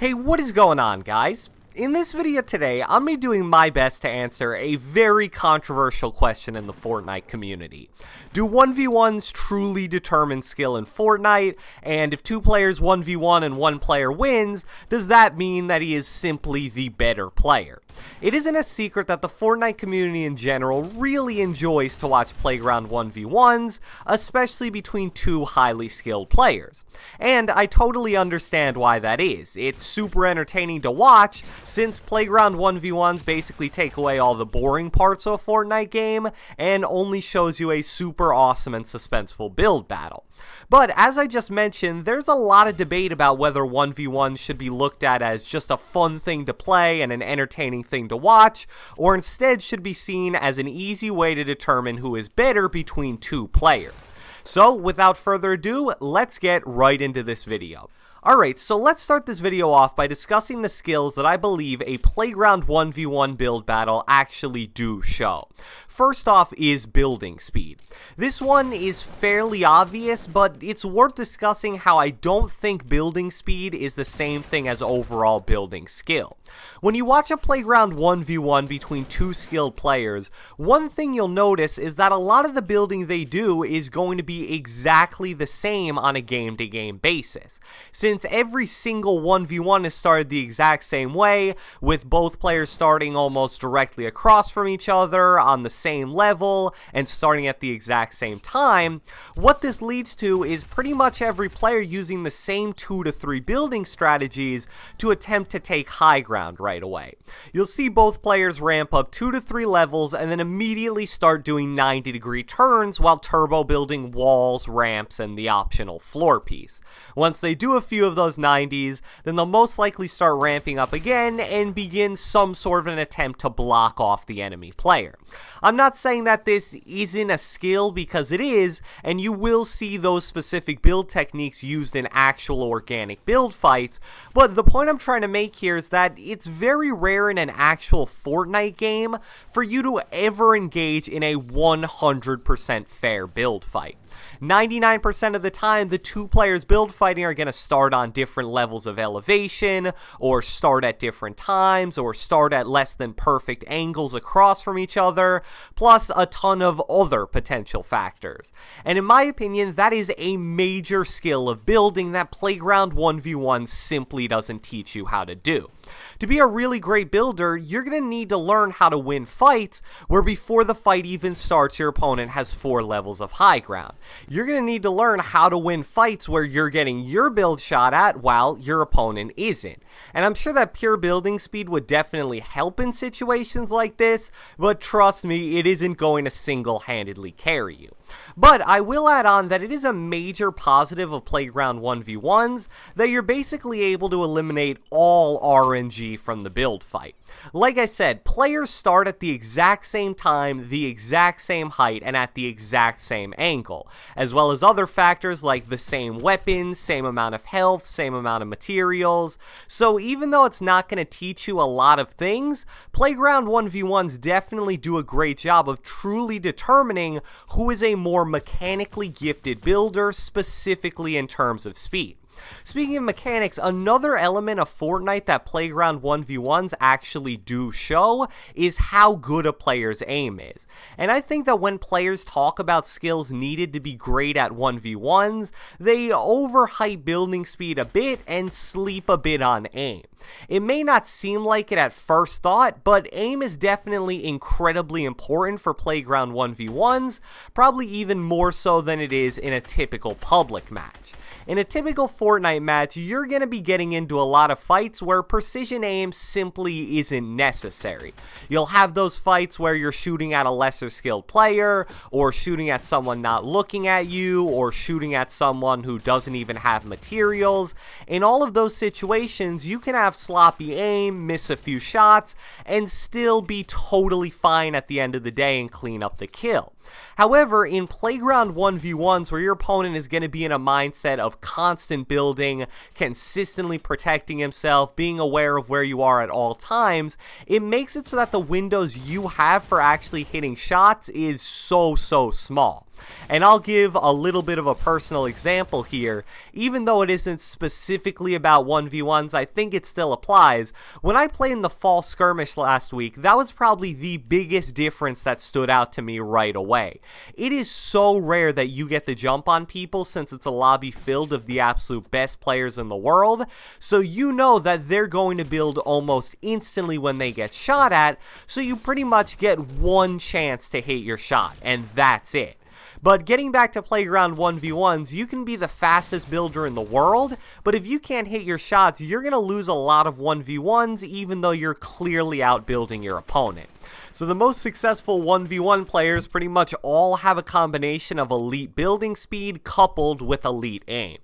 Hey, what is going on, guys? In this video today, I'm going to be doing my best to answer a very controversial question in the Fortnite community. Do 1v1s truly determine skill in Fortnite? And if two players 1v1 and one player wins, does that mean that he is simply the better player? It isn't a secret that the Fortnite community in general really enjoys to watch Playground 1v1s, especially between two highly skilled players. And I totally understand why that is. It's super entertaining to watch, since Playground 1v1s basically take away all the boring parts of a Fortnite game, and only shows you a super awesome and suspenseful build battle. But as I just mentioned, there's a lot of debate about whether 1v1s should be looked at as just a fun thing to play and an entertaining thing to watch, or instead should be seen as an easy way to determine who is better between two players. So without further ado, let's get right into this video. Alright, so let's start this video off by discussing the skills that I believe a Playground 1v1 build battle actually do show. First off is building speed. This one is fairly obvious, but it's worth discussing how I don't think building speed is the same thing as overall building skill. When you watch a Playground 1v1 between two skilled players, one thing you'll notice is that a lot of the building they do is going to be exactly the same on a game-to-game basis. Since every single 1v1 is started the exact same way, with both players starting almost directly across from each other on the same level and starting at the exact same time, what this leads to is pretty much every player using the same 2 to 3 building strategies to attempt to take high ground right away. You'll see both players ramp up 2 to 3 levels and then immediately start doing 90-degree turns while turbo building walls, ramps, and the optional floor piece. Once they do a few of those 90s, then they'll most likely start ramping up again and begin some sort of an attempt to block off the enemy player. I'm not saying that this isn't a skill, because it is, and you will see those specific build techniques used in actual organic build fights, but the point I'm trying to make here is that it's very rare in an actual Fortnite game for you to ever engage in a 100% fair build fight. 99% of the time, the two players build fighting are going to start on different levels of elevation, or start at different times, or start at less than perfect angles across from each other, plus a ton of other potential factors. And in my opinion, that is a major skill of building that Playground 1v1 simply doesn't teach you how to do. To be a really great builder, you're going to need to learn how to win fights where before the fight even starts, your opponent has 4 levels of high ground. You're going to need to learn how to win fights where you're getting your build shot at while your opponent isn't. And I'm sure that pure building speed would definitely help in situations like this, but trust me, it isn't going to single-handedly carry you. But I will add on that it is a major positive of Playground 1v1s that you're basically able to eliminate all RNG from the build fight. Like I said, players start at the exact same time, the exact same height, and at the exact same angle, as well as other factors like the same weapons, same amount of health, same amount of materials. So even though it's not going to teach you a lot of things, Playground 1v1s definitely do a great job of truly determining who is a more mechanically gifted builder, specifically in terms of speed. Speaking of mechanics, another element of Fortnite that Playground 1v1s actually do show is how good a player's aim is. And I think that when players talk about skills needed to be great at 1v1s, they overhype building speed a bit and sleep a bit on aim. It may not seem like it at first thought, but aim is definitely incredibly important for Playground 1v1s, probably even more so than it is in a typical public match. In a typical Fortnite match, you're going to be getting into a lot of fights where precision aim simply isn't necessary. You'll have those fights where you're shooting at a lesser skilled player, or shooting at someone not looking at you, or shooting at someone who doesn't even have materials. In all of those situations, you can have sloppy aim, miss a few shots, and still be totally fine at the end of the day and clean up the kill. However, in Playground 1v1s where your opponent is going to be in a mindset of constant building, consistently protecting himself, being aware of where you are at all times, it makes it so that the windows you have for actually hitting shots is so small. And I'll give a little bit of a personal example here. Even though it isn't specifically about 1v1s, I think it still applies. When I played in the fall skirmish last week, that was probably the biggest difference that stood out to me right away. It is so rare that you get the jump on people since it's a lobby filled of the absolute best players in the world, so you know that they're going to build almost instantly when they get shot at, so you pretty much get one chance to hit your shot, and that's it. But getting back to Playground 1v1s, you can be the fastest builder in the world, but if you can't hit your shots, you're going to lose a lot of 1v1s even though you're clearly outbuilding your opponent. So the most successful 1v1 players pretty much all have a combination of elite building speed coupled with elite aim.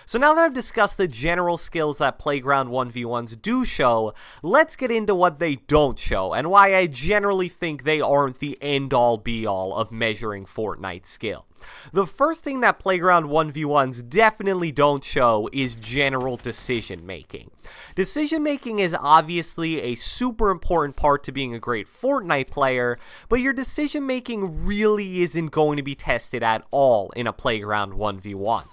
So now that I've discussed the general skills that Playground 1v1s do show, let's get into what they don't show, and why I generally think they aren't the end-all be-all of measuring Fortnite skill. The first thing that Playground 1v1s definitely don't show is general decision making. Decision making is obviously a super important part to being a great Fortnite player, but your decision making really isn't going to be tested at all in a Playground 1v1.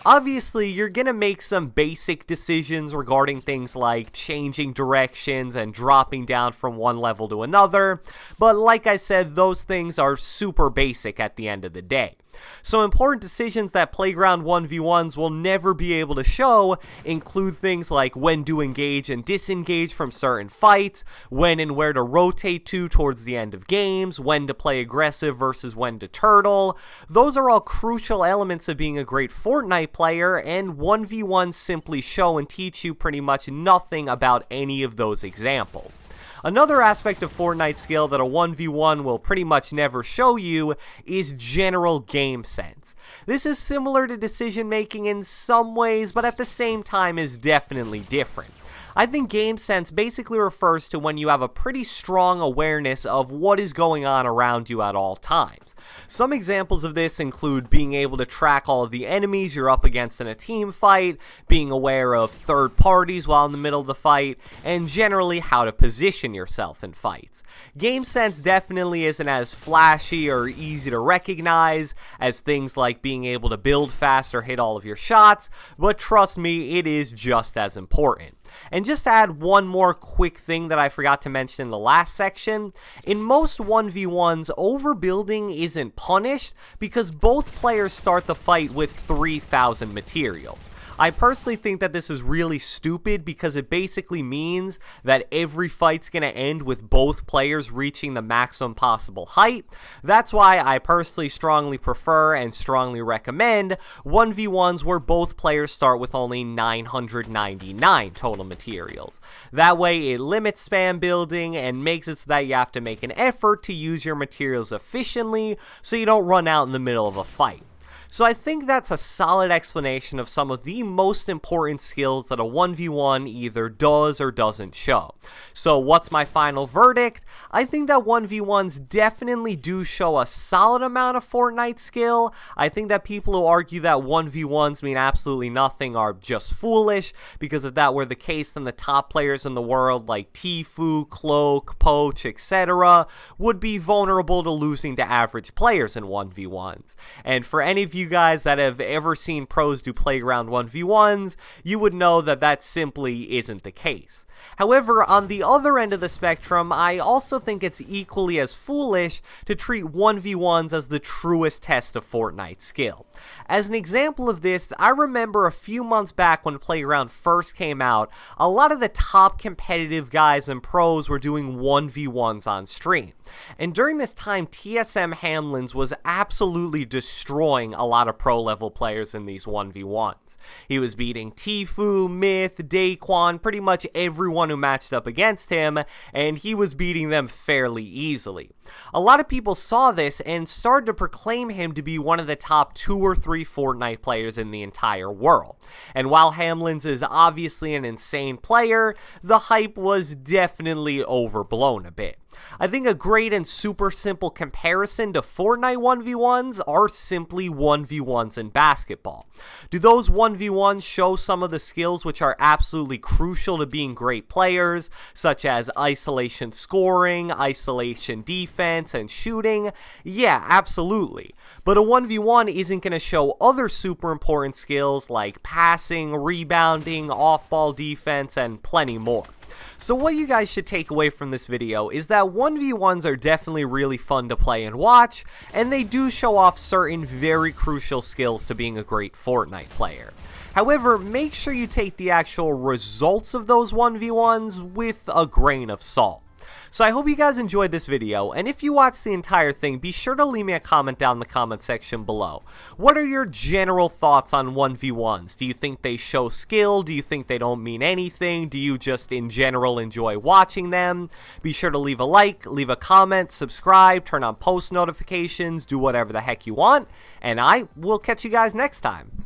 Obviously, you're going to make some basic decisions regarding things like changing directions and dropping down from one level to another, but like I said, those things are super basic at the end of the day. So important decisions that Playground 1v1s will never be able to show include things like when to engage and disengage from certain fights, when and where to rotate to towards the end of games, when to play aggressive versus when to turtle. Those are all crucial elements of being a great Fortnite player, and 1v1s simply show and teach you pretty much nothing about any of those examples. Another aspect of Fortnite skill that a 1v1 will pretty much never show you is general game sense. This is similar to decision making in some ways, but at the same time is definitely different. I think game sense basically refers to when you have a pretty strong awareness of what is going on around you at all times. Some examples of this include being able to track all of the enemies you're up against in a team fight, being aware of third parties while in the middle of the fight, and generally how to position yourself in fights. Game sense definitely isn't as flashy or easy to recognize as things like being able to build fast or hit all of your shots, but trust me, it is just as important. And just to add one more quick thing that I forgot to mention in the last section, in most 1v1s, overbuilding isn't punished because both players start the fight with 3,000 materials. I personally think that this is really stupid because it basically means that every fight's going to end with both players reaching the maximum possible height. That's why I personally strongly prefer and strongly recommend 1v1s where both players start with only 999 total materials. That way it limits spam building and makes it so that you have to make an effort to use your materials efficiently so you don't run out in the middle of a fight. So I think that's a solid explanation of some of the most important skills that a 1v1 either does or doesn't show. So what's my final verdict? I think that 1v1s definitely do show a solid amount of Fortnite skill. I think that people who argue that 1v1s mean absolutely nothing are just foolish, because if that were the case, then the top players in the world like Tfue, Cloak, Poach, etc. would be vulnerable to losing to average players in 1v1s. And for any of you guys that have ever seen pros do Playground 1v1s, you would know that that simply isn't the case. However, on the other end of the spectrum, I also think it's equally as foolish to treat 1v1s as the truest test of Fortnite skill. As an example of this, I remember a few months back when Playground first came out, a lot of the top competitive guys and pros were doing 1v1s on stream. And during this time, TSM Hamlins was absolutely destroying a lot of pro-level players in these 1v1s. He was beating Tfue, Myth, Daquan, pretty much everyone who matched up against him, and he was beating them fairly easily. A lot of people saw this and started to proclaim him to be one of the top 2 or 3 Fortnite players in the entire world. And while Hamlins is obviously an insane player, the hype was definitely overblown a bit. I think a great and super simple comparison to Fortnite 1v1s are simply 1v1s in basketball. Do those 1v1s show some of the skills which are absolutely crucial to being great players, such as isolation scoring, isolation defense, and shooting? Yeah, absolutely. But a 1v1 isn't going to show other super important skills like passing, rebounding, off-ball defense, and plenty more. So what you guys should take away from this video is that 1v1s are definitely really fun to play and watch, and they do show off certain very crucial skills to being a great Fortnite player. However, make sure you take the actual results of those 1v1s with a grain of salt. So I hope you guys enjoyed this video, and if you watched the entire thing, be sure to leave me a comment down in the comment section below. What are your general thoughts on 1v1s? Do you think they show skill? Do you think they don't mean anything? Do you just in general enjoy watching them? Be sure to leave a like, leave a comment, subscribe, turn on post notifications, do whatever the heck you want, and I will catch you guys next time.